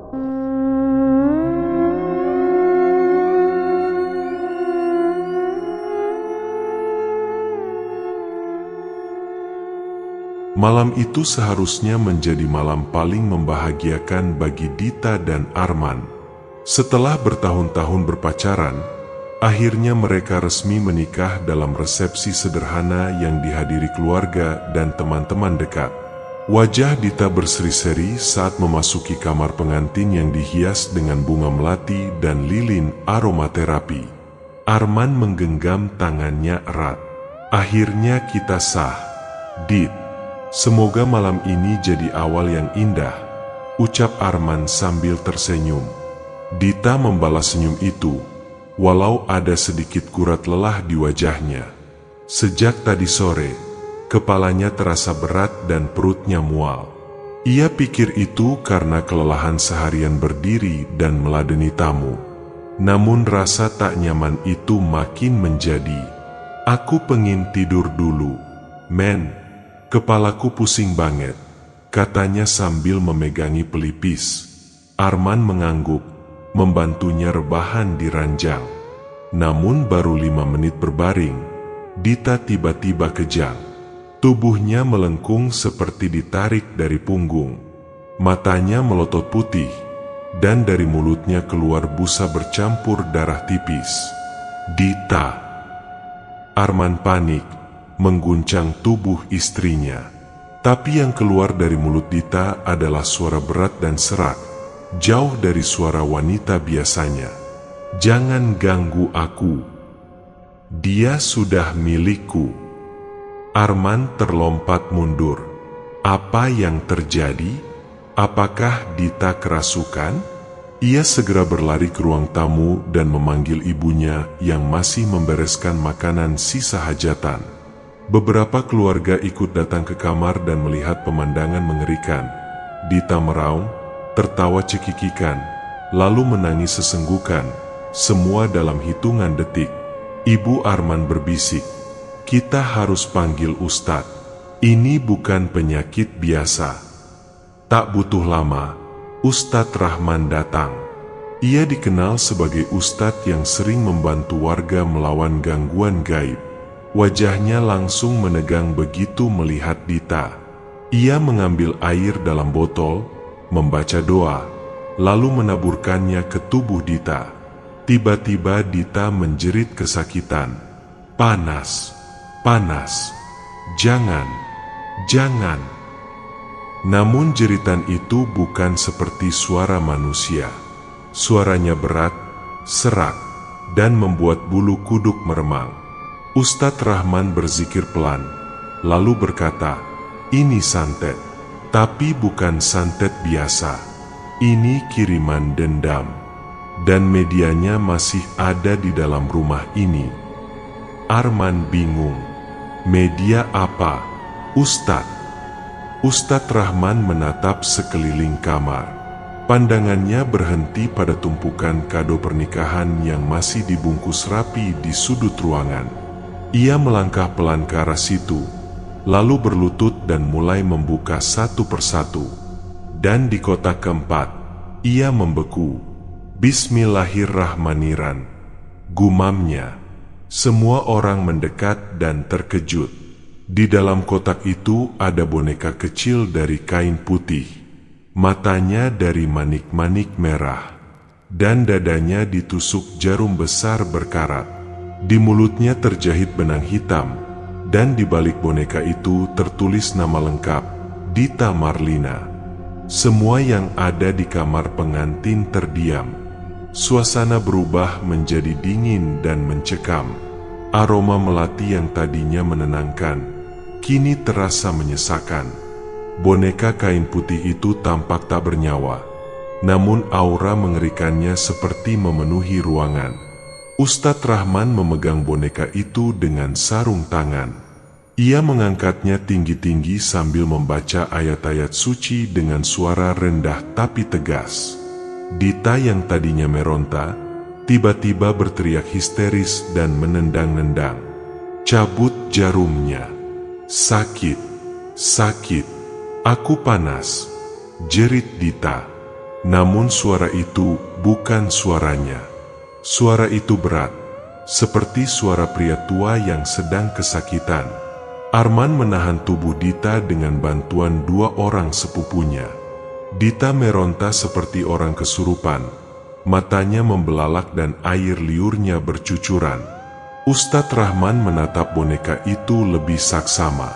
Malam itu seharusnya menjadi malam paling membahagiakan bagi Dita dan Arman. Setelah bertahun-tahun berpacaran, akhirnya mereka resmi menikah dalam resepsi sederhana yang dihadiri keluarga dan teman-teman dekat. Wajah Dita berseri-seri saat memasuki kamar pengantin yang dihias dengan bunga melati dan lilin aromaterapi. Arman menggenggam tangannya erat. "Akhirnya kita sah, Dit. Semoga malam ini jadi awal yang indah," ucap Arman sambil tersenyum. Dita membalas senyum itu, walau ada sedikit gurat lelah di wajahnya. Sejak tadi sore, kepalanya terasa berat dan perutnya mual. Ia pikir itu karena kelelahan seharian berdiri dan meladeni tamu. Namun rasa tak nyaman itu makin menjadi. "Aku pengen tidur dulu, men. Kepalaku pusing banget," katanya sambil memegangi pelipis. Arman mengangguk, membantunya rebahan di ranjang. Namun baru 5 menit berbaring, Dita tiba-tiba kejang. Tubuhnya melengkung seperti ditarik dari punggung. Matanya melotot putih, dan dari mulutnya keluar busa bercampur darah tipis. "Dita!" Arman panik, mengguncang tubuh istrinya. Tapi yang keluar dari mulut Dita adalah suara berat dan serak, jauh dari suara wanita biasanya. "Jangan ganggu aku. Dia sudah milikku." Arman terlompat mundur. Apa yang terjadi? Apakah Dita kerasukan? Ia segera berlari ke ruang tamu dan memanggil ibunya yang masih membereskan makanan sisa hajatan. Beberapa keluarga ikut datang ke kamar dan melihat pemandangan mengerikan. Dita meraung, tertawa cekikikan, lalu menangis sesenggukan, semua dalam hitungan detik. Ibu Arman berbisik, "Kita harus panggil Ustadz. Ini bukan penyakit biasa." Tak butuh lama, Ustadz Rahman datang. Ia dikenal sebagai Ustadz yang sering membantu warga melawan gangguan gaib. Wajahnya langsung menegang begitu melihat Dita. Ia mengambil air dalam botol, membaca doa, lalu menaburkannya ke tubuh Dita. Tiba-tiba Dita menjerit kesakitan. "Panas, panas, jangan, jangan." Namun jeritan itu bukan seperti suara manusia. Suaranya berat, serak, dan membuat bulu kuduk meremang. Ustadz Rahman berzikir pelan, lalu berkata, "Ini santet, tapi bukan santet biasa. Ini kiriman dendam, dan medianya masih ada di dalam rumah ini." Arman bingung. "Media apa, Ustadz?" Ustadz Rahman menatap sekeliling kamar. Pandangannya berhenti pada tumpukan kado pernikahan yang masih dibungkus rapi di sudut ruangan. Ia melangkah pelan ke arah situ, lalu berlutut dan mulai membuka satu persatu. Dan di kotak keempat, ia membeku. "Bismillahirrahmanirrahim," gumamnya. Semua orang mendekat dan terkejut. Di dalam kotak itu ada boneka kecil dari kain putih. Matanya dari manik-manik merah, dan dadanya ditusuk jarum besar berkarat. Di mulutnya terjahit benang hitam, dan di balik boneka itu tertulis nama lengkap, Dita Marlina. Semua yang ada di kamar pengantin terdiam. Suasana berubah menjadi dingin dan mencekam. Aroma melati yang tadinya menenangkan, kini terasa menyesakan. Boneka kain putih itu tampak tak bernyawa, namun aura mengerikannya seperti memenuhi ruangan. Ustadz Rahman memegang boneka itu dengan sarung tangan. Ia mengangkatnya tinggi-tinggi sambil membaca ayat-ayat suci dengan suara rendah tapi tegas. Dita yang tadinya meronta, tiba-tiba berteriak histeris dan menendang-nendang. "Cabut jarumnya. Sakit, sakit. Aku panas," jerit Dita. Namun suara itu bukan suaranya. Suara itu berat, seperti suara pria tua yang sedang kesakitan. Arman menahan tubuh Dita dengan bantuan dua orang sepupunya. Dita meronta seperti orang kesurupan, matanya membelalak dan air liurnya bercucuran. Ustadz Rahman menatap boneka itu lebih saksama.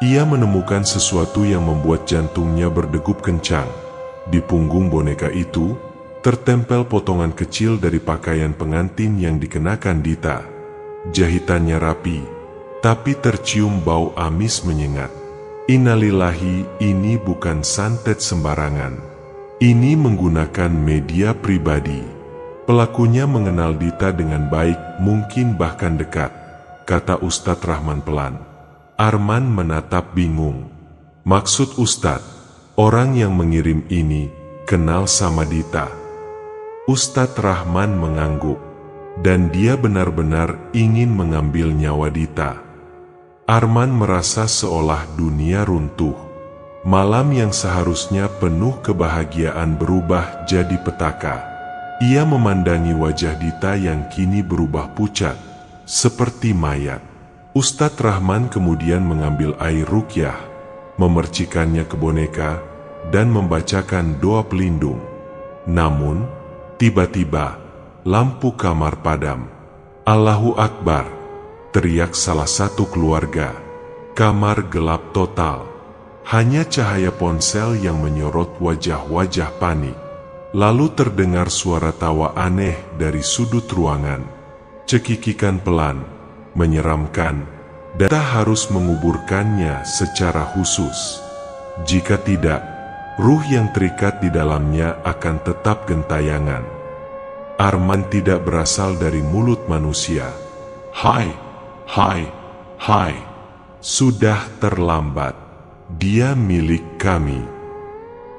Ia menemukan sesuatu yang membuat jantungnya berdegup kencang. Di punggung boneka itu, tertempel potongan kecil dari pakaian pengantin yang dikenakan Dita. Jahitannya rapi, tapi tercium bau amis menyengat. Innalillahi, ini bukan santet sembarangan. Ini menggunakan media pribadi. Pelakunya mengenal Dita dengan baik, mungkin bahkan dekat, kata Ustadz Rahman pelan. Arman menatap bingung. Maksud Ustadz, orang yang mengirim ini kenal sama Dita? Ustadz Rahman mengangguk, dan dia benar-benar ingin mengambil nyawa Dita. Arman merasa seolah dunia runtuh. Malam yang seharusnya penuh kebahagiaan berubah jadi petaka. Ia memandangi wajah Dita yang kini berubah pucat, seperti mayat. Ustadz Rahman kemudian mengambil air ruqyah, memercikannya ke boneka, dan membacakan doa pelindung. Namun, tiba-tiba, lampu kamar padam. Allahu Akbar, teriak salah satu keluarga. Kamar gelap total. Hanya cahaya ponsel yang menyorot wajah-wajah panik. Lalu terdengar suara tawa aneh dari sudut ruangan. Cekikikan pelan, menyeramkan, dan kita harus menguburkannya secara khusus. Jika tidak, ruh yang terikat di dalamnya akan tetap gentayangan. Arman tidak berasal dari mulut manusia. Hai, hai, hai. Sudah terlambat. Dia milik kami.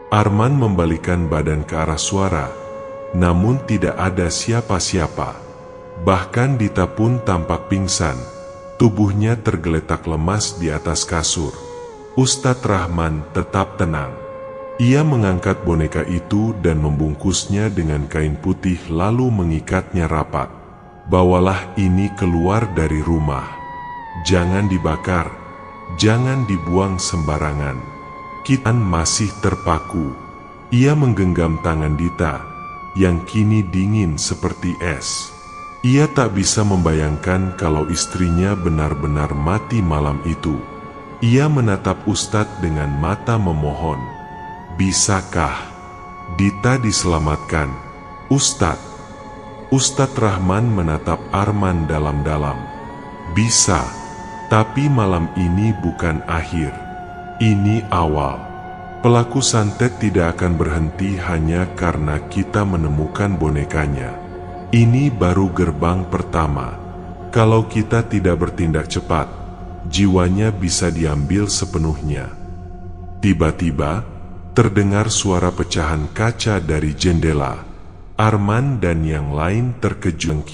Arman membalikan badan ke arah suara, namun tidak ada siapa-siapa. Bahkan Dita pun tampak pingsan, tubuhnya tergeletak lemas di atas kasur. Ustadz Rahman tetap tenang. Ia mengangkat boneka itu dan membungkusnya dengan kain putih lalu mengikatnya rapat. Bawalah ini keluar dari rumah. Jangan dibakar, jangan dibuang sembarangan. Kita masih terpaku. Ia menggenggam tangan Dita, yang kini dingin seperti es. Ia tak bisa membayangkan kalau istrinya benar-benar mati malam itu. Ia menatap Ustadz dengan mata memohon. Bisakah Dita diselamatkan, Ustadz? Ustadz Rahman menatap Arman dalam-dalam. Bisa, tapi malam ini bukan akhir. Ini awal. Pelaku santet tidak akan berhenti hanya karena kita menemukan bonekanya. Ini baru gerbang pertama. Kalau kita tidak bertindak cepat, jiwanya bisa diambil sepenuhnya. Tiba-tiba, terdengar suara pecahan kaca dari jendela. Arman dan yang lain terkejut,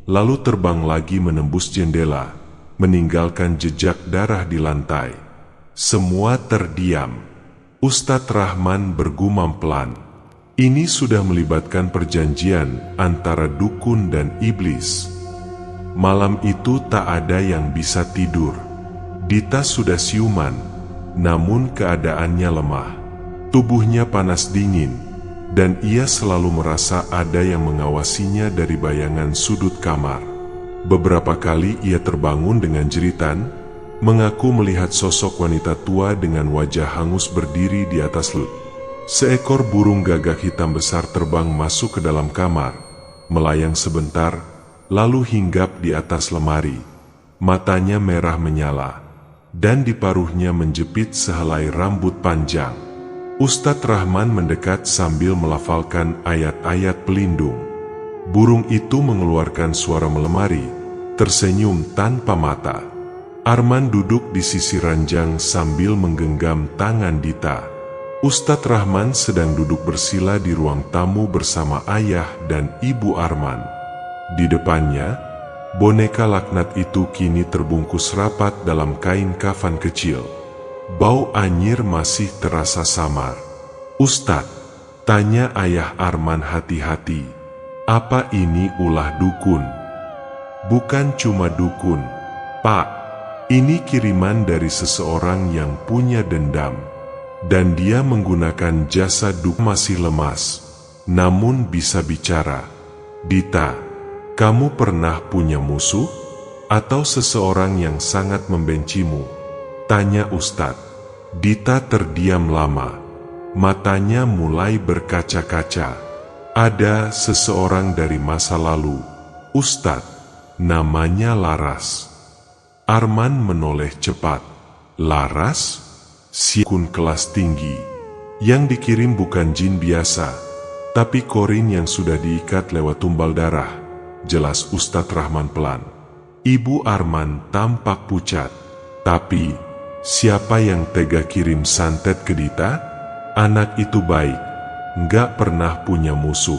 lalu terbang lagi menembus jendela, meninggalkan jejak darah di lantai. Semua terdiam. Ustadz Rahman bergumam pelan. Ini sudah melibatkan perjanjian antara dukun dan iblis. Malam itu tak ada yang bisa tidur. Dita sudah siuman, namun keadaannya lemah. Tubuhnya panas dingin, dan ia selalu merasa ada yang mengawasinya dari bayangan sudut kamar. Beberapa kali ia terbangun dengan jeritan, mengaku melihat sosok wanita tua dengan wajah hangus berdiri di atas lut. Seekor burung gagak hitam besar terbang masuk ke dalam kamar, melayang sebentar, lalu hinggap di atas lemari. Matanya merah menyala, dan di paruhnya menjepit sehelai rambut panjang. Ustadz Rahman mendekat sambil melafalkan ayat-ayat pelindung. Burung itu mengeluarkan suara melemari, tersenyum tanpa mata. Arman duduk di sisi ranjang sambil menggenggam tangan Dita. Ustadz Rahman sedang duduk bersila di ruang tamu bersama ayah dan ibu Arman. Di depannya, boneka laknat itu kini terbungkus rapat dalam kain kafan kecil. Bau anyir masih terasa samar. Ustadz, Tanya ayah Arman hati-hati. Apa ini ulah dukun? Bukan cuma dukun, Pak. Ini kiriman dari seseorang yang punya dendam. Dan dia menggunakan jasa dukun. Masih lemas, namun bisa bicara. Dita, kamu pernah punya musuh? Atau seseorang yang sangat membencimu? Tanya Ustadz. Dita terdiam lama. Matanya mulai berkaca-kaca. Ada seseorang dari masa lalu, Ustadz. Namanya Laras. Arman menoleh cepat. Laras? Si dukun kelas tinggi. Yang dikirim bukan jin biasa, tapi korin yang sudah diikat lewat tumbal darah. Jelas Ustadz Rahman pelan. Ibu Arman tampak pucat. Tapi, siapa yang tega kirim santet ke Dita? Anak itu baik, nggak pernah punya musuh.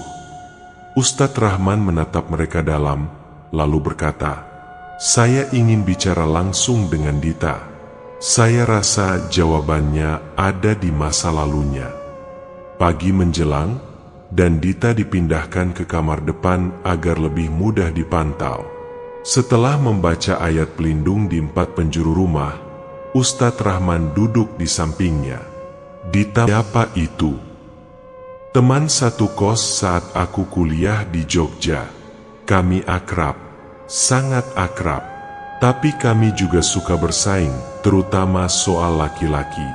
Ustadz Rahman menatap mereka dalam, lalu berkata, saya ingin bicara langsung dengan Dita. Saya rasa jawabannya ada di masa lalunya. Pagi menjelang, dan Dita dipindahkan ke kamar depan agar lebih mudah dipantau. Setelah membaca ayat pelindung di 4 penjuru rumah, Ustadz Rahman duduk di sampingnya. Dita, siapa itu? Teman satu kos saat aku kuliah di Jogja. Kami akrab, sangat akrab. Tapi kami juga suka bersaing, terutama soal laki-laki.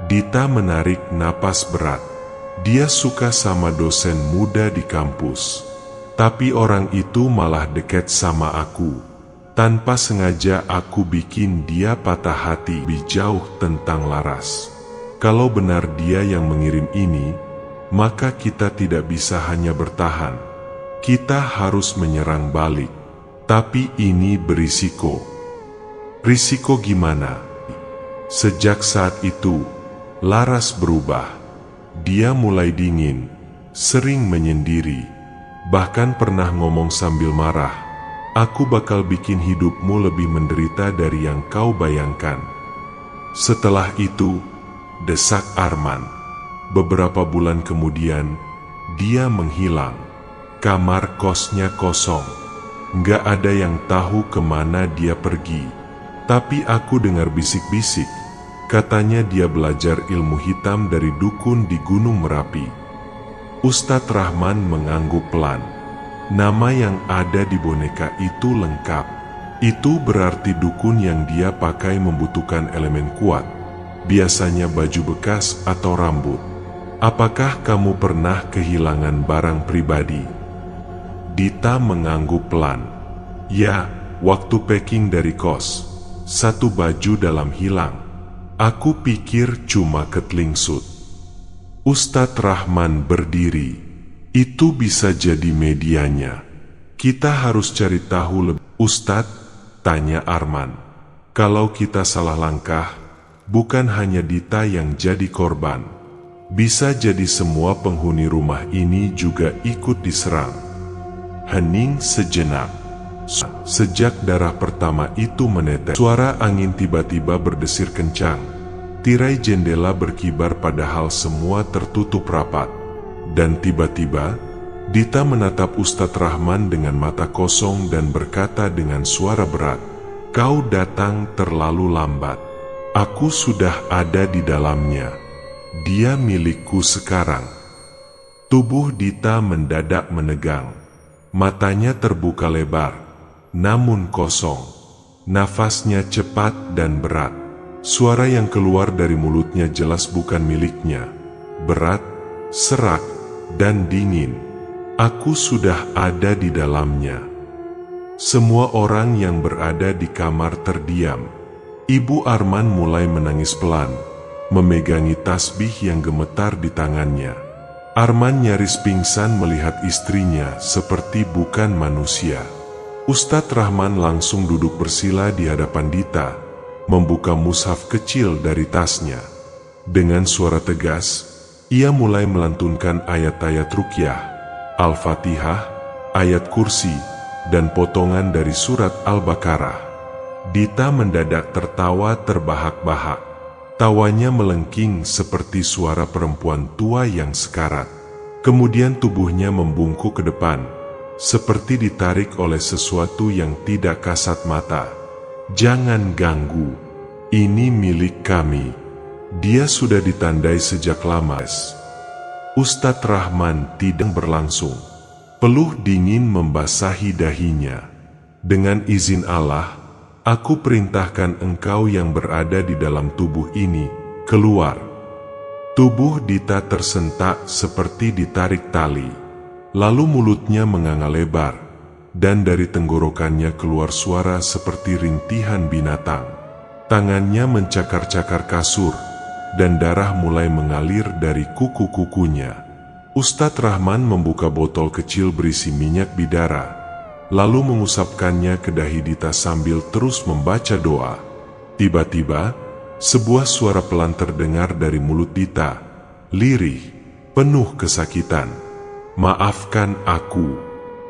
Dita menarik napas berat. Dia suka sama dosen muda di kampus. Tapi orang itu malah dekat sama aku. Tanpa sengaja aku bikin dia patah hati. Lebih jauh tentang Laras. Kalau benar dia yang mengirim ini, maka kita tidak bisa hanya bertahan. Kita harus menyerang balik. Tapi ini berisiko. Risiko gimana? Sejak saat itu, Laras berubah. Dia mulai dingin, sering menyendiri, bahkan pernah ngomong sambil marah, aku bakal bikin hidupmu lebih menderita dari yang kau bayangkan. Setelah itu, desak Arman. Beberapa bulan kemudian, dia menghilang. Kamar kosnya kosong. Nggak ada yang tahu kemana dia pergi. Tapi aku dengar bisik-bisik. Katanya dia belajar ilmu hitam dari dukun di Gunung Merapi. Ustadz Rahman mengangguk pelan. Nama yang ada di boneka itu lengkap. Itu berarti dukun yang dia pakai membutuhkan elemen kuat. Biasanya baju bekas atau rambut. Apakah kamu pernah kehilangan barang pribadi? Dita mengangguk pelan. Ya, waktu packing dari kos. Satu baju dalam hilang. Aku pikir cuma ketlingsut. Ustadz Rahman berdiri. Itu bisa jadi medianya. Kita harus cari tahu lebih. Ustadz, tanya Arman. Kalau kita salah langkah, bukan hanya Dita yang jadi korban. Bisa jadi semua penghuni rumah ini juga ikut diserang. Hening sejenak. Sejak darah pertama itu menetes, suara angin tiba-tiba berdesir kencang. Tirai jendela berkibar padahal semua tertutup rapat. Dan tiba-tiba, Dita menatap Ustadz Rahman dengan mata kosong dan berkata dengan suara berat, kau datang terlalu lambat. Aku sudah ada di dalamnya. Dia milikku sekarang. Tubuh Dita mendadak menegang. Matanya terbuka lebar, namun kosong. Nafasnya cepat dan berat. Suara yang keluar dari mulutnya jelas bukan miliknya. Berat, serak, dan dingin. Aku sudah ada di dalamnya. Semua orang yang berada di kamar terdiam. Ibu Arman mulai menangis pelan, memegangi tasbih yang gemetar di tangannya. Arman nyaris pingsan melihat istrinya seperti bukan manusia. Ustadz Rahman langsung duduk bersila di hadapan Dita, membuka mushaf kecil dari tasnya. Dengan suara tegas, ia mulai melantunkan ayat-ayat ruqyah, Al-Fatihah, ayat kursi, dan potongan dari surat Al-Baqarah. Dita mendadak tertawa terbahak-bahak. Tawanya melengking seperti suara perempuan tua yang sekarat. Kemudian tubuhnya membungkuk ke depan, seperti ditarik oleh sesuatu yang tidak kasat mata. "Jangan ganggu, ini milik kami. Dia sudah ditandai sejak lama." Ustadz Rahman tidak berlangsung. Peluh dingin membasahi dahinya. "Dengan izin Allah, aku perintahkan engkau yang berada di dalam tubuh ini, keluar." Tubuh Dita tersentak seperti ditarik tali. Lalu mulutnya menganga lebar, dan dari tenggorokannya keluar suara seperti rintihan binatang. Tangannya mencakar-cakar kasur, dan darah mulai mengalir dari kuku-kukunya. Ustadz Rahman membuka botol kecil berisi minyak bidara, lalu mengusapkannya ke dahi Dita sambil terus membaca doa. Tiba-tiba, sebuah suara pelan terdengar dari mulut Dita, lirih, penuh kesakitan. "Maafkan aku,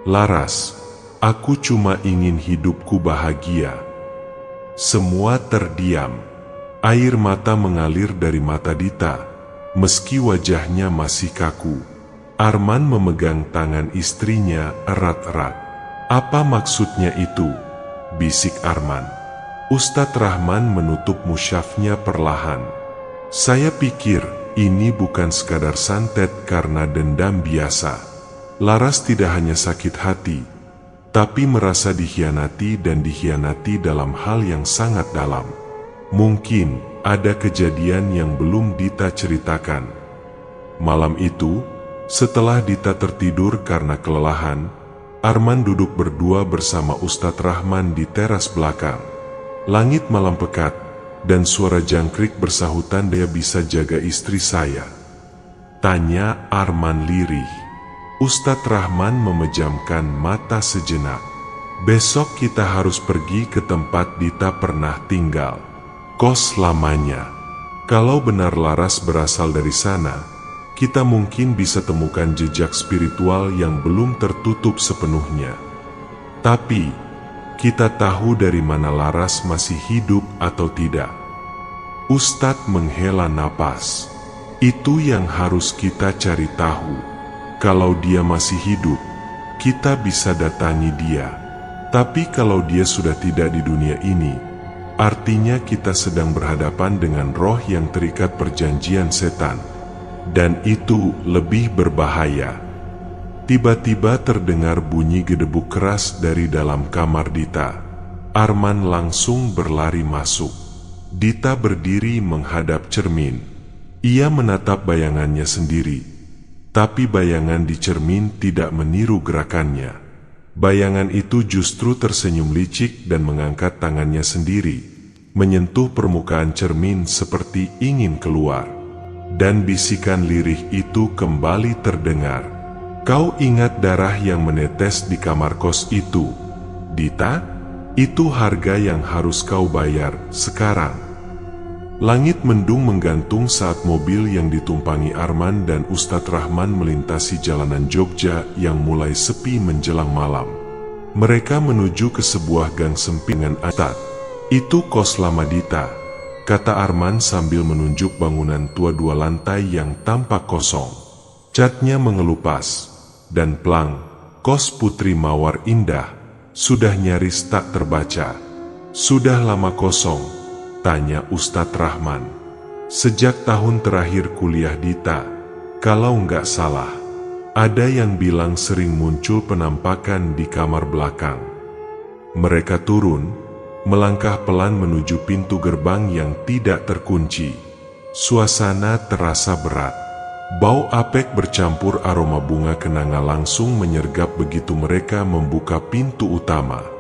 Laras. Aku cuma ingin hidupku bahagia." Semua terdiam. Air mata mengalir dari mata Dita, meski wajahnya masih kaku. Arman memegang tangan istrinya erat-erat. "Apa maksudnya itu?" bisik Arman. Ustadz Rahman menutup musyafnya perlahan. "Saya pikir ini bukan sekadar santet karena dendam biasa. Laras tidak hanya sakit hati, tapi merasa dikhianati dan dikhianati dalam hal yang sangat dalam. Mungkin ada kejadian yang belum Dita ceritakan." Malam itu, setelah Dita tertidur karena kelelahan, Arman duduk berdua bersama Ustadz Rahman di teras belakang. Langit malam pekat, dan suara jangkrik bersahutan, "Dia bisa jaga istri saya?" tanya Arman lirih. Ustadz Rahman memejamkan mata sejenak. "Besok kita harus pergi ke tempat Dita pernah tinggal. Kos lamanya. Kalau benar Laras berasal dari sana, kita mungkin bisa temukan jejak spiritual yang belum tertutup sepenuhnya. Tapi, kita tahu dari mana Laras masih hidup atau tidak." Ustadz menghela napas. "Itu yang harus kita cari tahu. Kalau dia masih hidup, kita bisa datangi dia. Tapi kalau dia sudah tidak di dunia ini, artinya kita sedang berhadapan dengan roh yang terikat perjanjian setan. Dan itu lebih berbahaya." Tiba-tiba terdengar bunyi gedebuk keras dari dalam kamar Dita. Arman langsung berlari masuk. Dita berdiri menghadap cermin. Ia menatap bayangannya sendiri. Tapi bayangan di cermin tidak meniru gerakannya. Bayangan itu justru tersenyum licik dan mengangkat tangannya sendiri, menyentuh permukaan cermin seperti ingin keluar. Dan bisikan lirih itu kembali terdengar. "Kau ingat darah yang menetes di kamar kos itu, Dita? Itu harga yang harus kau bayar sekarang." Langit mendung menggantung saat mobil yang ditumpangi Arman dan Ustadz Rahman melintasi jalanan Jogja yang mulai sepi menjelang malam. Mereka menuju ke sebuah gang sempit dengan atat. "Itu kos lama Dita," kata Arman sambil menunjuk bangunan tua 2 lantai yang tampak kosong. Catnya mengelupas, dan plang, "Kos Putri Mawar Indah," sudah nyaris tak terbaca. "Sudah lama kosong?" tanya Ustadz Rahman. "Sejak tahun terakhir kuliah Dita, kalau nggak salah. Ada yang bilang sering muncul penampakan di kamar belakang." Mereka turun, melangkah pelan menuju pintu gerbang yang tidak terkunci. Suasana terasa berat. Bau apek bercampur aroma bunga kenanga langsung menyergap begitu mereka membuka pintu utama.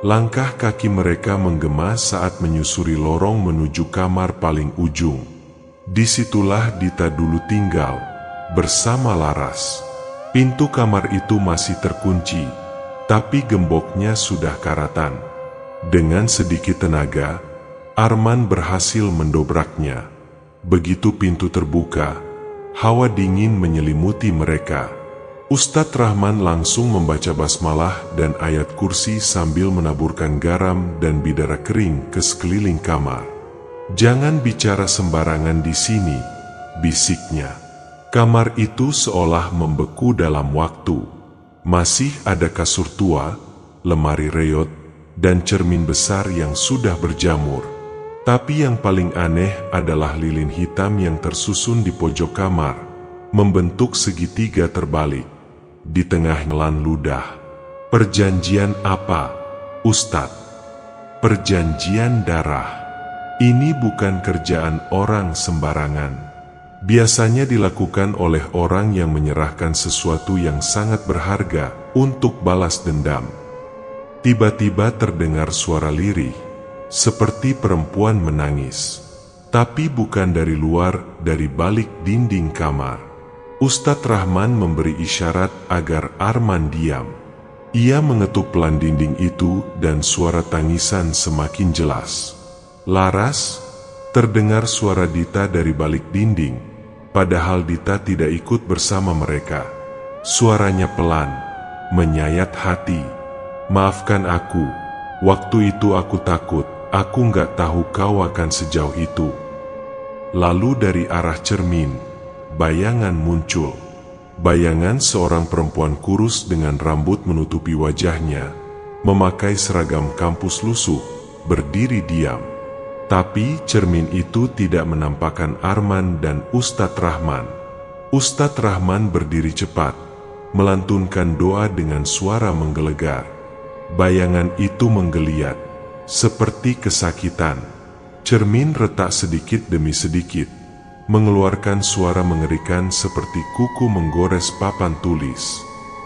Langkah kaki mereka menggema saat menyusuri lorong menuju kamar paling ujung. Disitulah Dita dulu tinggal, bersama Laras. Pintu kamar itu masih terkunci, tapi gemboknya sudah karatan. Dengan sedikit tenaga, Arman berhasil mendobraknya. Begitu pintu terbuka, hawa dingin menyelimuti mereka. Ustadz Rahman langsung membaca basmalah dan ayat kursi sambil menaburkan garam dan bidara kering ke sekeliling kamar. "Jangan bicara sembarangan di sini," bisiknya. Kamar itu seolah membeku dalam waktu. Masih ada kasur tua, lemari reot, dan cermin besar yang sudah berjamur. Tapi yang paling aneh adalah lilin hitam yang tersusun di pojok kamar, membentuk segitiga terbalik. Di tengah nelan ludah. "Perjanjian apa, Ustadz?" "Perjanjian darah. Ini bukan kerjaan orang sembarangan. Biasanya dilakukan oleh orang yang menyerahkan sesuatu yang sangat berharga untuk balas dendam." Tiba-tiba terdengar suara lirih, seperti perempuan menangis. Tapi bukan dari luar, dari balik dinding kamar. Ustadz Rahman memberi isyarat agar Arman diam. Ia mengetuk pelan dinding itu dan suara tangisan semakin jelas. "Laras?" Terdengar suara Dita dari balik dinding, padahal Dita tidak ikut bersama mereka. Suaranya pelan, menyayat hati. "Maafkan aku, waktu itu aku takut, aku nggak tahu kau akan sejauh itu." Lalu dari arah cermin, bayangan muncul. Bayangan seorang perempuan kurus dengan rambut menutupi wajahnya, memakai seragam kampus lusuh, berdiri diam. Tapi cermin itu tidak menampakkan Arman dan Ustadz Rahman. Ustadz Rahman berdiri cepat, melantunkan doa dengan suara menggelegar. Bayangan itu menggeliat, seperti kesakitan. Cermin retak sedikit demi sedikit, mengeluarkan suara mengerikan seperti kuku menggores papan tulis.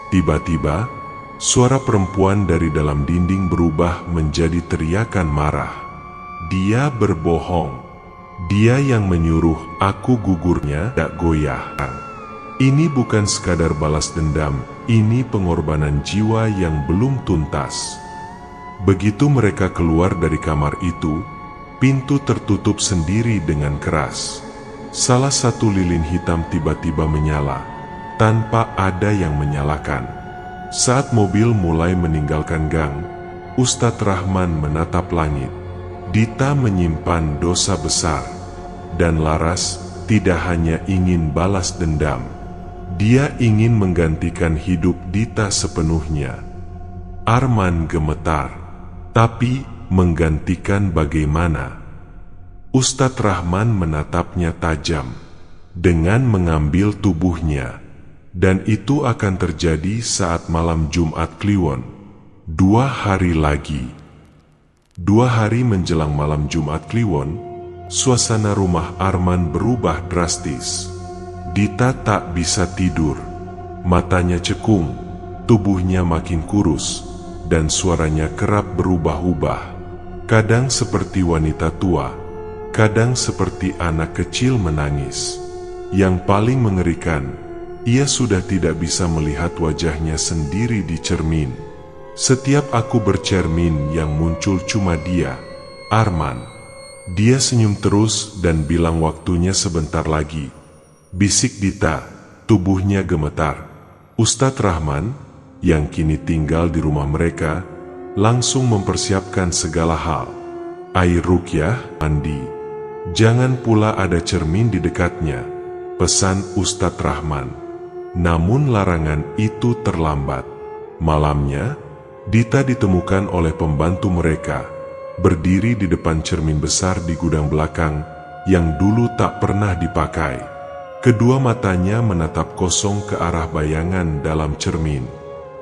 Tiba-tiba, suara perempuan dari dalam dinding berubah menjadi teriakan marah. "Dia berbohong. Dia yang menyuruh aku gugurnya tak goyah. Ini bukan sekadar balas dendam, ini pengorbanan jiwa yang belum tuntas." Begitu mereka keluar dari kamar itu, pintu tertutup sendiri dengan keras. Salah satu lilin hitam tiba-tiba menyala, tanpa ada yang menyalakan. Saat mobil mulai meninggalkan gang, Ustadz Rahman menatap langit. Dita menyimpan dosa besar, dan Laras tidak hanya ingin balas dendam. Dia ingin menggantikan hidup Dita sepenuhnya. Arman gemetar, tapi menggantikan bagaimana? Ustadz Rahman menatapnya tajam, dengan mengambil tubuhnya, dan itu akan terjadi saat malam Jumat Kliwon. 2 hari lagi. 2 hari menjelang malam Jumat Kliwon, suasana rumah Arman berubah drastis. Dita tak bisa tidur, matanya cekung, tubuhnya makin kurus, dan suaranya kerap berubah-ubah. Kadang seperti wanita tua, kadang seperti anak kecil menangis. Yang paling mengerikan, ia sudah tidak bisa melihat wajahnya sendiri di cermin. Setiap aku bercermin yang muncul cuma dia, Arman. Dia senyum terus dan bilang waktunya sebentar lagi. Bisik Dita, tubuhnya gemetar. Ustadz Rahman, yang kini tinggal di rumah mereka, langsung mempersiapkan segala hal. Air ruqyah, mandi. Jangan pula ada cermin di dekatnya, pesan Ustadz Rahman. Namun larangan itu terlambat. Malamnya, Dita ditemukan oleh pembantu mereka, berdiri di depan cermin besar di gudang belakang yang dulu tak pernah dipakai. Kedua matanya menatap kosong ke arah bayangan dalam cermin.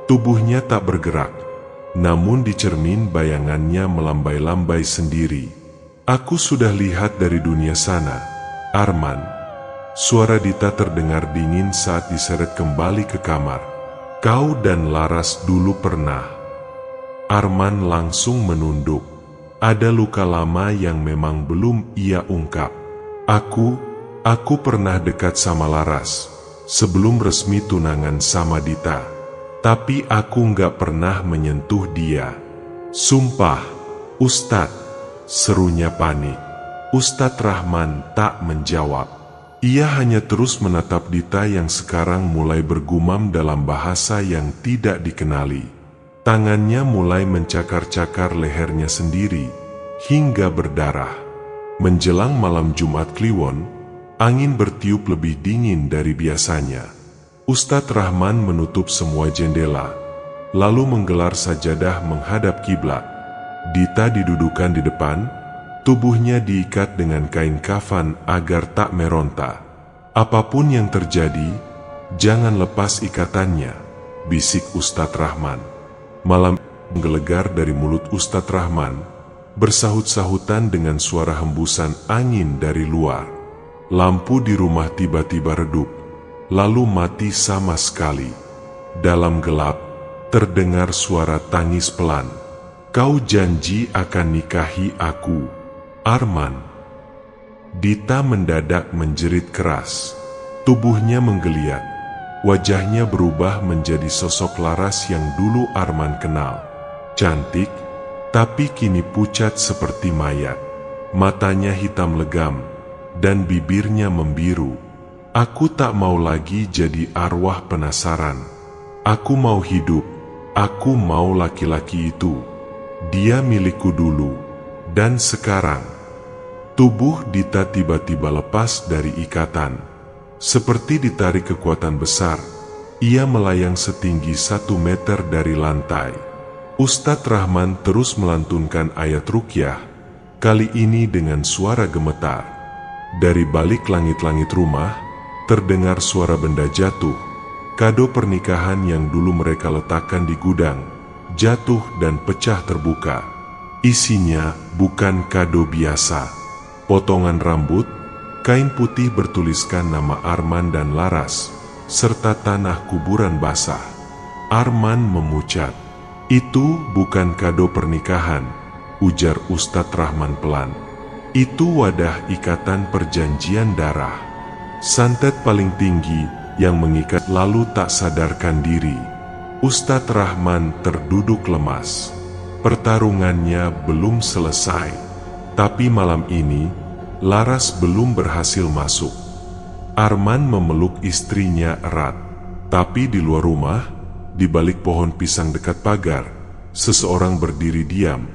Tubuhnya tak bergerak, namun di cermin bayangannya melambai-lambai sendiri. "Aku sudah lihat dari dunia sana, Arman." Suara Dita terdengar dingin saat diseret kembali ke kamar. "Kau dan Laras dulu pernah." Arman langsung menunduk. Ada luka lama yang memang belum ia ungkap. Aku pernah dekat sama Laras, sebelum resmi tunangan sama Dita. Tapi aku nggak pernah menyentuh dia. Sumpah, Ustadz, serunya panik. Ustadz Rahman tak menjawab. Ia hanya terus menatap Dita yang sekarang mulai bergumam dalam bahasa yang tidak dikenali. Tangannya mulai mencakar-cakar lehernya sendiri, hingga berdarah. Menjelang malam Jumat Kliwon, angin bertiup lebih dingin dari biasanya. Ustadz Rahman menutup semua jendela, lalu menggelar sajadah menghadap kiblat. Dita didudukan di depan, tubuhnya diikat dengan kain kafan agar tak meronta. "Apapun yang terjadi, jangan lepas ikatannya," bisik Ustadz Rahman. Malam menggelegar dari mulut Ustadz Rahman, bersahut-sahutan dengan suara hembusan angin dari luar. Lampu di rumah tiba-tiba redup, lalu mati sama sekali. Dalam gelap, terdengar suara tangis pelan. "Kau janji akan nikahi aku, Arman." Dita mendadak menjerit keras. Tubuhnya menggeliat. Wajahnya berubah menjadi sosok Laras yang dulu Arman kenal. Cantik, tapi kini pucat seperti mayat. Matanya hitam legam, dan bibirnya membiru. "Aku tak mau lagi jadi arwah penasaran. Aku mau hidup, aku mau laki-laki itu. Dia milikku dulu, dan sekarang." Tubuh Dita tiba-tiba lepas dari ikatan. Seperti ditarik kekuatan besar, ia melayang setinggi 1 meter dari lantai. Ustadz Rahman terus melantunkan ayat ruqyah, kali ini dengan suara gemetar. Dari balik langit-langit rumah, terdengar suara benda jatuh. Kado pernikahan yang dulu mereka letakkan di gudang, jatuh dan pecah terbuka. Isinya bukan kado biasa. Potongan rambut, kain putih bertuliskan nama Arman dan Laras, serta tanah kuburan basah. Arman memucat. "Itu bukan kado pernikahan," ujar Ustadz Rahman pelan. "Itu wadah ikatan perjanjian darah. Santet paling tinggi yang mengikat." Lalu tak sadarkan diri, Ustadz Rahman terduduk lemas. Pertarungannya belum selesai. Tapi malam ini, Laras belum berhasil masuk. Arman memeluk istrinya erat. Tapi di luar rumah, di balik pohon pisang dekat pagar, seseorang berdiri diam.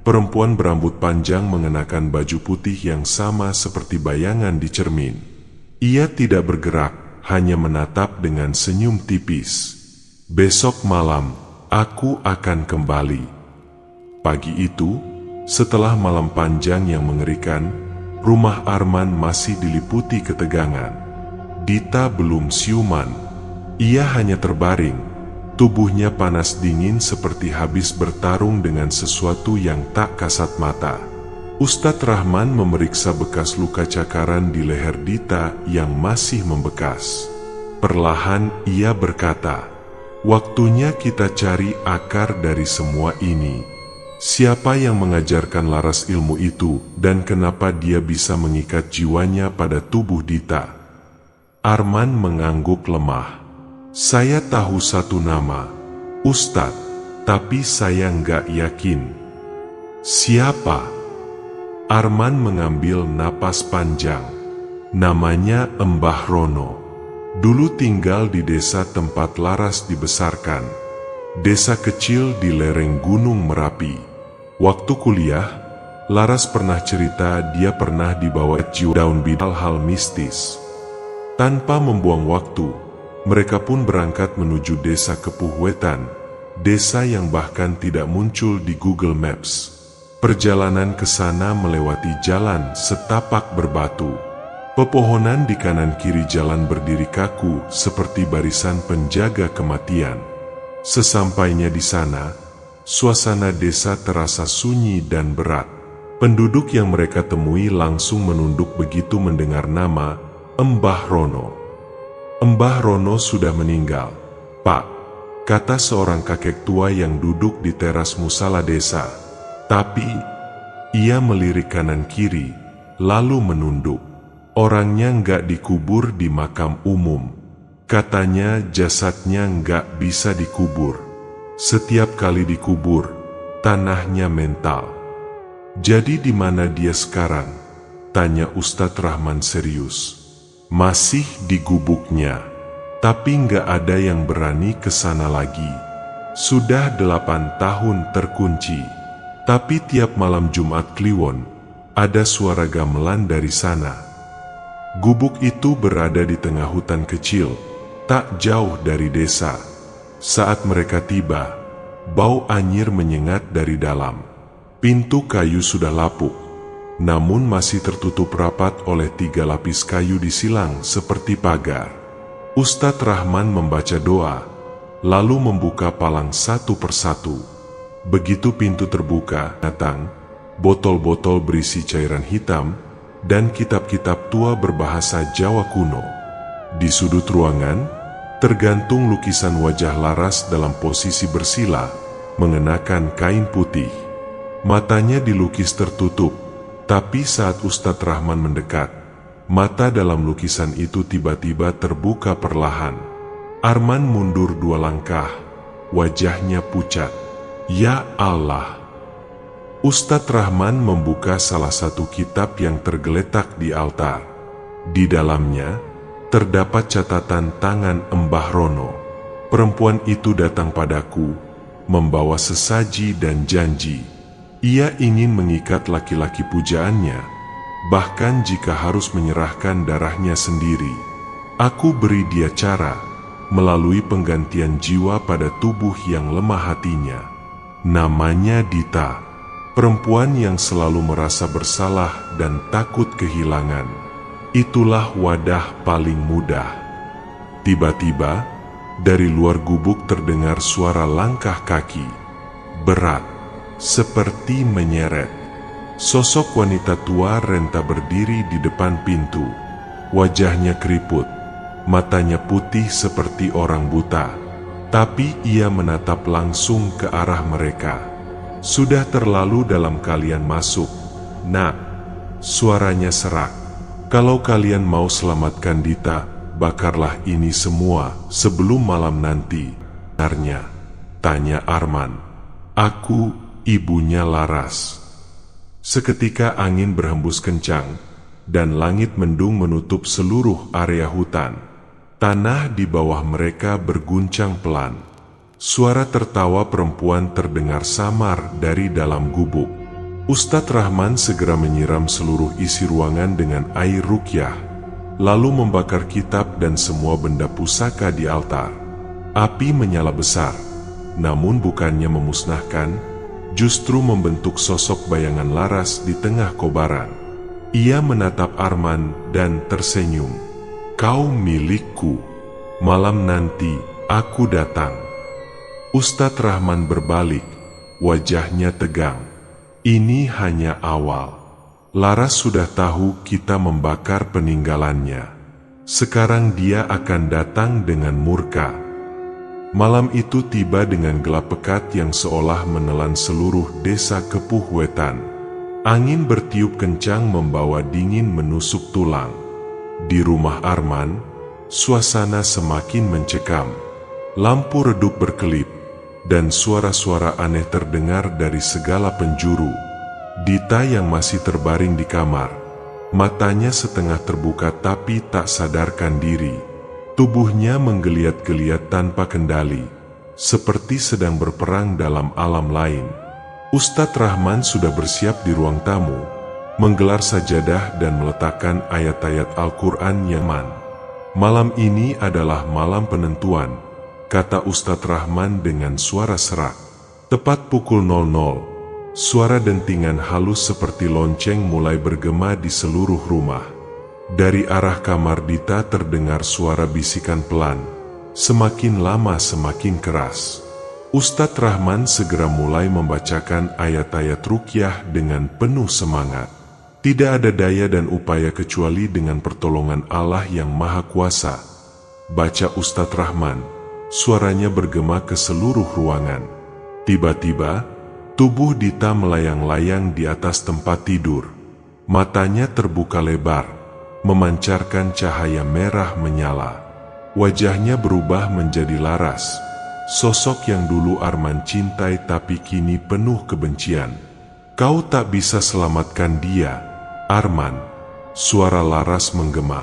Perempuan berambut panjang mengenakan baju putih yang sama seperti bayangan di cermin. Ia tidak bergerak, hanya menatap dengan senyum tipis. "Besok malam, aku akan kembali." Pagi itu, setelah malam panjang yang mengerikan, rumah Arman masih diliputi ketegangan. Dita belum siuman. Ia hanya terbaring. Tubuhnya panas dingin seperti habis bertarung dengan sesuatu yang tak kasat mata. Ustadz Rahman memeriksa bekas luka cakaran di leher Dita yang masih membekas. Perlahan ia berkata, "Waktunya kita cari akar dari semua ini. Siapa yang mengajarkan Laras ilmu itu, dan kenapa dia bisa mengikat jiwanya pada tubuh Dita?" Arman mengangguk lemah. "Saya tahu satu nama, Ustadz, tapi saya nggak yakin." "Siapa?" Arman mengambil napas panjang. "Namanya Mbah Rono. Dulu tinggal di desa tempat Laras dibesarkan. Desa kecil di lereng Gunung Merapi. Waktu kuliah, Laras pernah cerita dia pernah dibawa jiwa daun bidal hal mistis. Tanpa membuang waktu, mereka pun berangkat menuju desa Kepuh Wetan, desa yang bahkan tidak muncul di Google Maps. Perjalanan ke sana melewati jalan setapak berbatu. Pepohonan di kanan kiri jalan berdiri kaku seperti barisan penjaga kematian. Sesampainya di sana, suasana desa terasa sunyi dan berat. Penduduk yang mereka temui langsung menunduk begitu mendengar nama Mbah Rono. "Mbah Rono sudah meninggal, Pak," kata seorang kakek tua yang duduk di teras musala desa. Tapi, ia melirik kanan kiri, lalu menunduk. "Orangnya nggak dikubur di makam umum. Katanya jasadnya nggak bisa dikubur. Setiap kali dikubur, tanahnya mental." "Jadi di mana dia sekarang?" tanya Ustadz Rahman serius. "Masih di gubuknya, tapi nggak ada yang berani ke sana lagi. Sudah 8 tahun terkunci. Tapi tiap malam Jumat Kliwon, ada suara gamelan dari sana. Gubuk itu berada di tengah hutan kecil, tak jauh dari desa. Saat mereka tiba, bau anyir menyengat dari dalam. Pintu kayu sudah lapuk, namun masih tertutup rapat oleh 3 lapis kayu disilang seperti pagar. Ustadz Rahman membaca doa, lalu membuka palang satu persatu. Begitu pintu terbuka, datang botol-botol berisi cairan hitam dan kitab-kitab tua berbahasa Jawa kuno. Di sudut ruangan, tergantung lukisan wajah Laras dalam posisi bersila, mengenakan kain putih. Matanya dilukis tertutup, tapi saat Ustadz Rahman mendekat, mata dalam lukisan itu tiba-tiba terbuka perlahan. Arman mundur 2 langkah, wajahnya pucat. Ya Allah! Ustadz Rahman membuka salah satu kitab yang tergeletak di altar. Di dalamnya, terdapat catatan tangan Mbah Rono. Perempuan itu datang padaku, membawa sesaji dan janji. Ia ingin mengikat laki-laki pujaannya, bahkan jika harus menyerahkan darahnya sendiri. Aku beri dia cara, melalui penggantian jiwa pada tubuh yang lemah hatinya. Namanya Dita, perempuan yang selalu merasa bersalah dan takut kehilangan. Itulah wadah paling mudah. Tiba-tiba, dari luar gubuk terdengar suara langkah kaki. Berat, seperti menyeret. Sosok wanita tua renta berdiri di depan pintu. Wajahnya keriput, matanya putih seperti orang buta. Tapi ia menatap langsung ke arah mereka. Sudah terlalu dalam kalian masuk, nak. Suaranya serak. Kalau kalian mau selamatkan Dita, bakarlah ini semua sebelum malam nanti. Benarnya, tanya Arman. Aku, ibunya Laras. Seketika angin berhembus kencang, dan langit mendung menutup seluruh area hutan. Tanah di bawah mereka berguncang pelan. Suara tertawa perempuan terdengar samar dari dalam gubuk. Ustadz Rahman segera menyiram seluruh isi ruangan dengan air ruqyah, lalu membakar kitab dan semua benda pusaka di altar. Api menyala besar, namun bukannya memusnahkan, justru membentuk sosok bayangan Laras di tengah kobaran. Ia menatap Arman dan tersenyum. Kau milikku. Malam nanti aku datang. Ustadz Rahman berbalik, wajahnya tegang. Ini hanya awal. Laras sudah tahu kita membakar peninggalannya. Sekarang dia akan datang dengan murka. Malam itu tiba dengan gelap pekat yang seolah menelan seluruh desa Kepuh Wetan. Angin bertiup kencang membawa dingin menusuk tulang. Di rumah Arman, suasana semakin mencekam. Lampu redup berkelip, dan suara-suara aneh terdengar dari segala penjuru. Dita yang masih terbaring di kamar, matanya setengah terbuka tapi tak sadarkan diri. Tubuhnya menggeliat-geliat tanpa kendali, seperti sedang berperang dalam alam lain. Ustadz Rahman sudah bersiap di ruang tamu, menggelar sajadah dan meletakkan ayat-ayat Al-Quran yang Malam ini adalah malam penentuan, kata Ustadz Rahman dengan suara serak. Tepat pukul 00, suara dentingan halus seperti lonceng mulai bergema di seluruh rumah. Dari arah kamar Dita terdengar suara bisikan pelan, semakin lama semakin keras. Ustadz Rahman segera mulai membacakan ayat-ayat ruqyah dengan penuh semangat. Tidak ada daya dan upaya kecuali dengan pertolongan Allah yang Maha Kuasa. Baca Ustadz Rahman, suaranya bergema ke seluruh ruangan. Tiba-tiba, tubuh Dita melayang-layang di atas tempat tidur. Matanya terbuka lebar, memancarkan cahaya merah menyala. Wajahnya berubah menjadi Laras, sosok yang dulu Arman cintai tapi kini penuh kebencian. Kau tak bisa selamatkan dia, Arman. Suara Laras menggema.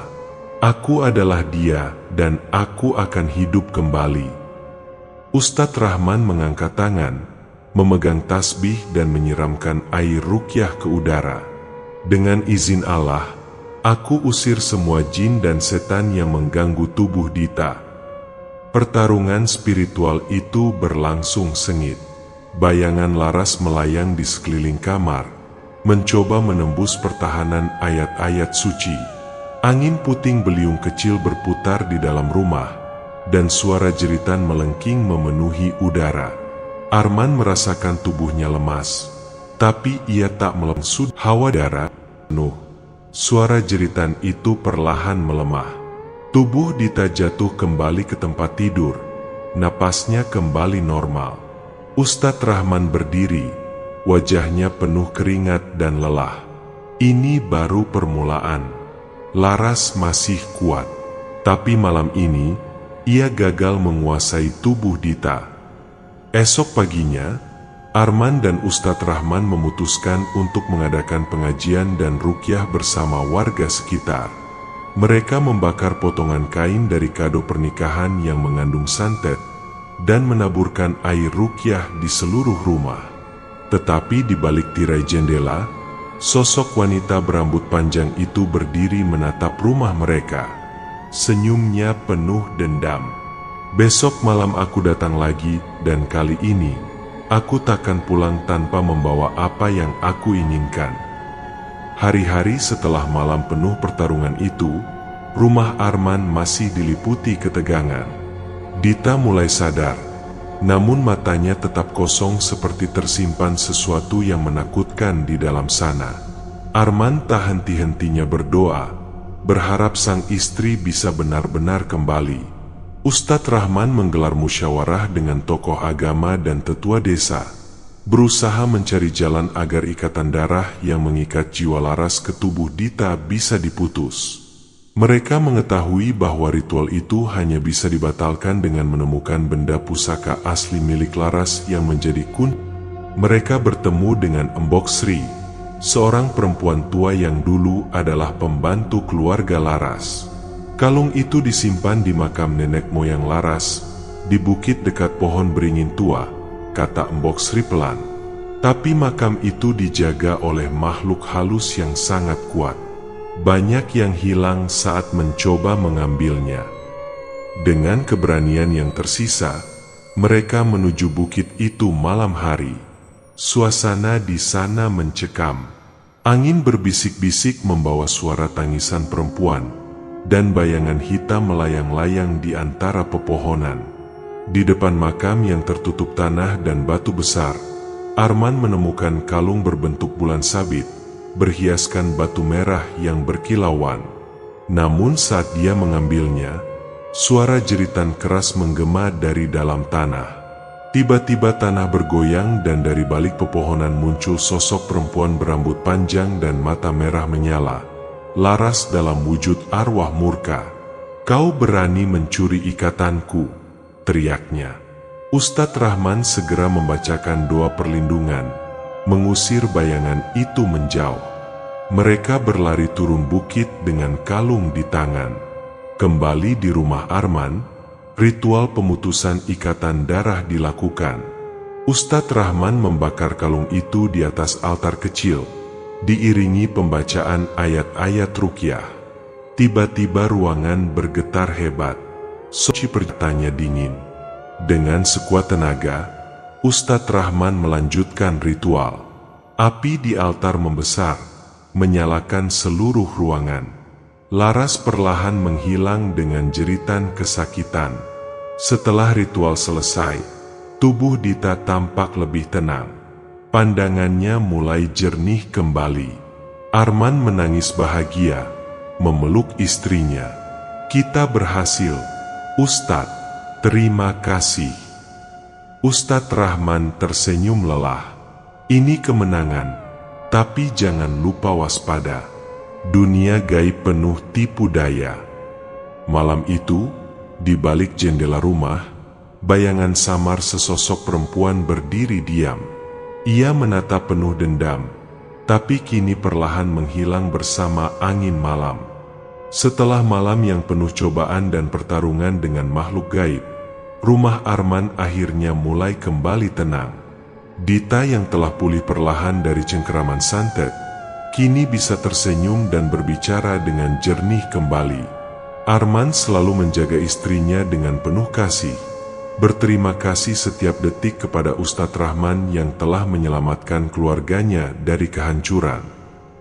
Aku adalah dia dan aku akan hidup kembali. Ustadz Rahman mengangkat tangan, memegang tasbih dan menyiramkan air ruqyah ke udara. Dengan izin Allah, aku usir semua jin dan setan yang mengganggu tubuh Dita. Pertarungan spiritual itu berlangsung sengit. Bayangan Laras melayang di sekeliling kamar, mencoba menembus pertahanan ayat-ayat suci. Angin puting beliung kecil berputar di dalam rumah, dan suara jeritan melengking memenuhi udara. Arman merasakan tubuhnya lemas, tapi ia tak melempar. Hawa darah penuh. Suara jeritan itu perlahan melemah. Tubuh Dita jatuh kembali ke tempat tidur. Napasnya kembali normal. Ustadz Rahman berdiri, wajahnya penuh keringat dan lelah. Ini baru permulaan. Laras masih kuat, tapi malam ini ia gagal menguasai tubuh Dita. Esok paginya, Arman dan Ustadz Rahman memutuskan untuk mengadakan pengajian dan ruqyah bersama warga sekitar. Mereka membakar potongan kain dari kado pernikahan yang mengandung santet dan menaburkan air ruqyah di seluruh rumah. Tetapi di balik tirai jendela, sosok wanita berambut panjang itu berdiri menatap rumah mereka. Senyumnya penuh dendam. Besok malam aku datang lagi, dan kali ini aku takkan pulang tanpa membawa apa yang aku inginkan. Hari-hari setelah malam penuh pertarungan itu, rumah Arman masih diliputi ketegangan. Dita mulai sadar, namun matanya tetap kosong seperti tersimpan sesuatu yang menakutkan di dalam sana. Arman tak henti-hentinya berdoa, berharap sang istri bisa benar-benar kembali. Ustadz Rahman menggelar musyawarah dengan tokoh agama dan tetua desa, berusaha mencari jalan agar ikatan darah yang mengikat jiwa Laras ke tubuh Dita bisa diputus. Mereka mengetahui bahwa ritual itu hanya bisa dibatalkan dengan menemukan benda pusaka asli milik Laras yang menjadi kunci. Mereka bertemu dengan Embok Sri, seorang perempuan tua yang dulu adalah pembantu keluarga Laras. Kalung itu disimpan di makam nenek moyang Laras, di bukit dekat pohon beringin tua, kata Embok Sri pelan. Tapi makam itu dijaga oleh makhluk halus yang sangat kuat. Banyak yang hilang saat mencoba mengambilnya. Dengan keberanian yang tersisa, mereka menuju bukit itu malam hari. Suasana di sana mencekam. Angin berbisik-bisik membawa suara tangisan perempuan, dan bayangan hitam melayang-layang di antara pepohonan. Di depan makam yang tertutup tanah dan batu besar, Arman menemukan kalung berbentuk bulan sabit, berhiaskan batu merah yang berkilauan. Namun saat dia mengambilnya, suara jeritan keras menggema dari dalam tanah. Tiba-tiba tanah bergoyang dan dari balik pepohonan muncul sosok perempuan berambut panjang dan mata merah menyala. Laras dalam wujud arwah murka. "Kau berani mencuri ikatanku," teriaknya. Ustadz Rahman segera membacakan doa perlindungan, mengusir bayangan itu menjauh. Mereka berlari turun bukit dengan kalung di tangan. Kembali di rumah Arman, ritual pemutusan ikatan darah dilakukan. Ustadz Rahman membakar kalung itu di atas altar kecil, diiringi pembacaan ayat-ayat ruqyah. Tiba-tiba ruangan bergetar hebat. Soci pertanya dingin. Dengan sekuat tenaga, Ustadz Rahman melanjutkan ritual. Api di altar membesar, menyalakan seluruh ruangan. Laras perlahan menghilang dengan jeritan kesakitan. Setelah ritual selesai, tubuh Dita tampak lebih tenang. Pandangannya mulai jernih kembali. Arman menangis bahagia, memeluk istrinya. "Kita berhasil, Ustadz. Terima kasih." Ustadz Rahman tersenyum lelah. "Ini kemenangan, tapi jangan lupa waspada. Dunia gaib penuh tipu daya." Malam itu, di balik jendela rumah, bayangan samar sesosok perempuan berdiri diam. Ia menatap penuh dendam, tapi kini perlahan menghilang bersama angin malam. Setelah malam yang penuh cobaan dan pertarungan dengan makhluk gaib, rumah Arman akhirnya mulai kembali tenang. Dita yang telah pulih perlahan dari cengkeraman santet, kini bisa tersenyum dan berbicara dengan jernih kembali. Arman selalu menjaga istrinya dengan penuh kasih. Berterima kasih setiap detik kepada Ustadz Rahman yang telah menyelamatkan keluarganya dari kehancuran.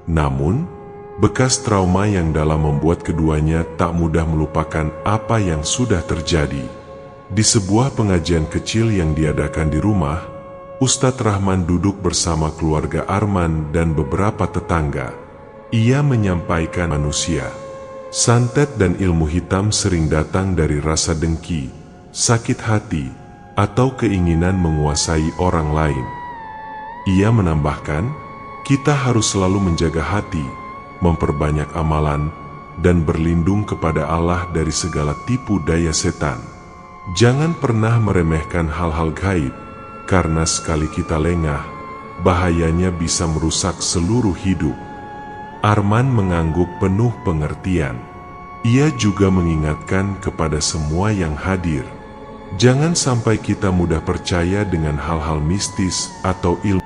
Namun, bekas trauma yang dalam membuat keduanya tak mudah melupakan apa yang sudah terjadi. Di sebuah pengajian kecil yang diadakan di rumah, Ustadz Rahman duduk bersama keluarga Arman dan beberapa tetangga. Ia menyampaikan manusia, santet dan ilmu hitam sering datang dari rasa dengki, sakit hati, atau keinginan menguasai orang lain. Ia menambahkan, kita harus selalu menjaga hati, memperbanyak amalan, dan berlindung kepada Allah dari segala tipu daya setan. Jangan pernah meremehkan hal-hal gaib, karena sekali kita lengah, bahayanya bisa merusak seluruh hidup. Arman mengangguk penuh pengertian. Ia juga mengingatkan kepada semua yang hadir, jangan sampai kita mudah percaya dengan hal-hal mistis atau ilmu